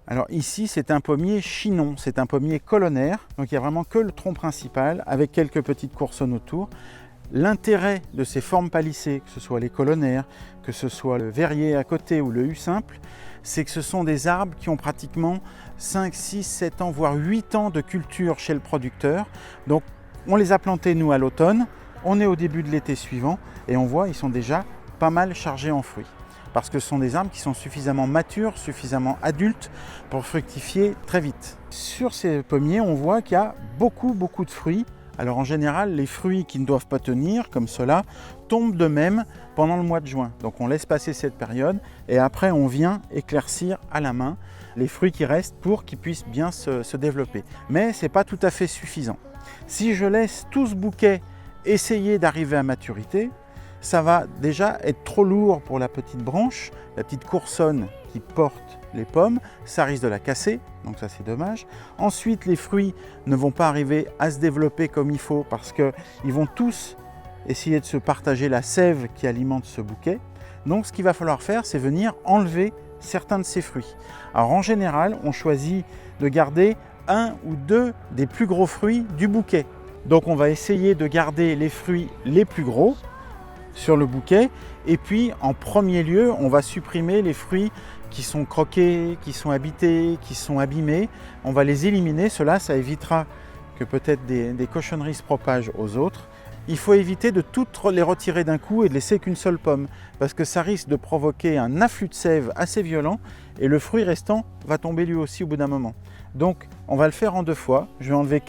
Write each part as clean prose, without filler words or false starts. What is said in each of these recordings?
Alors ici, c'est un pommier chinon, c'est un pommier colonnaire, donc il n'y a vraiment que le tronc principal avec quelques petites coursonnes autour. L'intérêt de ces formes palissées, que ce soit les colonnaires, que ce soit le verrier à côté ou le hue simple, c'est que ce sont des arbres qui ont pratiquement 5, 6, 7 ans, voire 8 ans de culture chez le producteur. Donc on les a plantés nous à l'automne, on est au début de l'été suivant et on voit ils sont déjà pas mal chargés en fruits. Parce que ce sont des arbres qui sont suffisamment matures, suffisamment adultes pour fructifier très vite. Sur ces pommiers, on voit qu'il y a beaucoup de fruits. Alors en général, les fruits qui ne doivent pas tenir, comme cela, tombent d'eux-mêmes pendant le mois de juin. Donc on laisse passer cette période et après on vient éclaircir à la main les fruits qui restent pour qu'ils puissent bien se développer. Mais ce n'est pas tout à fait suffisant. Si je laisse tout ce bouquet essayer d'arriver à maturité, ça va déjà être trop lourd pour la petite branche, la petite coursonne qui porte les pommes, ça risque de la casser, donc ça c'est dommage. Ensuite, les fruits ne vont pas arriver à se développer comme il faut parce qu'ils vont tous essayer de se partager la sève qui alimente ce bouquet. Donc ce qu'il va falloir faire, c'est venir enlever certains de ces fruits. Alors en général, on choisit de garder un ou deux des plus gros fruits du bouquet. Donc on va essayer de garder les fruits les plus gros sur le bouquet et puis en premier lieu on va supprimer les fruits qui sont croqués, qui sont habités, qui sont abîmés. On va les éliminer, cela ça évitera que peut-être des cochonneries se propagent aux autres. Il faut éviter de toutes les retirer d'un coup et de laisser qu'une seule pomme parce que ça risque de provoquer un afflux de sève assez violent et le fruit restant va tomber lui aussi au bout d'un moment. Donc on va le faire en 2 fois. Je vais enlever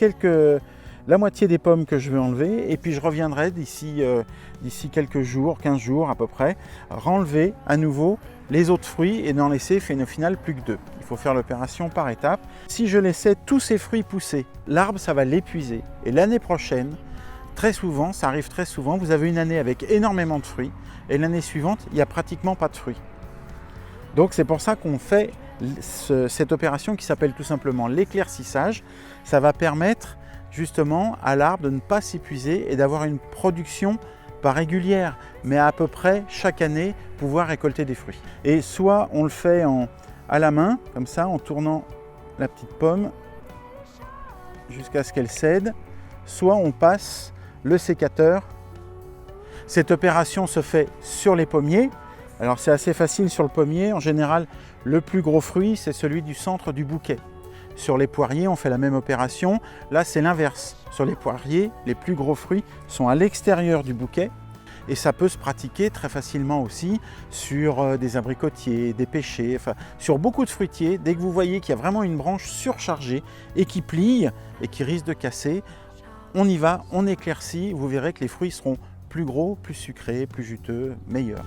la moitié des pommes que je vais enlever et puis je reviendrai d'ici quelques jours, 15 jours à peu près, renlever à nouveau les autres fruits et n'en laisser au final plus que 2. Il faut faire l'opération par étapes. Si je laissais tous ces fruits pousser, l'arbre ça va l'épuiser et l'année prochaine, très souvent, ça arrive très souvent, vous avez une année avec énormément de fruits et l'année suivante, il n'y a pratiquement pas de fruits. Donc c'est pour ça qu'on fait cette opération qui s'appelle tout simplement l'éclaircissage. Ça va permettre justement à l'arbre de ne pas s'épuiser et d'avoir une production pas régulière, mais à peu près chaque année pouvoir récolter des fruits. Et soit on le fait à la main, comme ça, en tournant la petite pomme jusqu'à ce qu'elle cède, soit on passe le sécateur. Cette opération se fait sur les pommiers. Alors c'est assez facile sur le pommier. En général, le plus gros fruit, c'est celui du centre du bouquet. Sur les poiriers, on fait la même opération. Là, c'est l'inverse. Sur les poiriers, les plus gros fruits sont à l'extérieur du bouquet. Et ça peut se pratiquer très facilement aussi sur des abricotiers, des pêchers, enfin, sur beaucoup de fruitiers. Dès que vous voyez qu'il y a vraiment une branche surchargée et qui plie et qui risque de casser, on y va, on éclaircit. Vous verrez que les fruits seront plus gros, plus sucrés, plus juteux, meilleurs.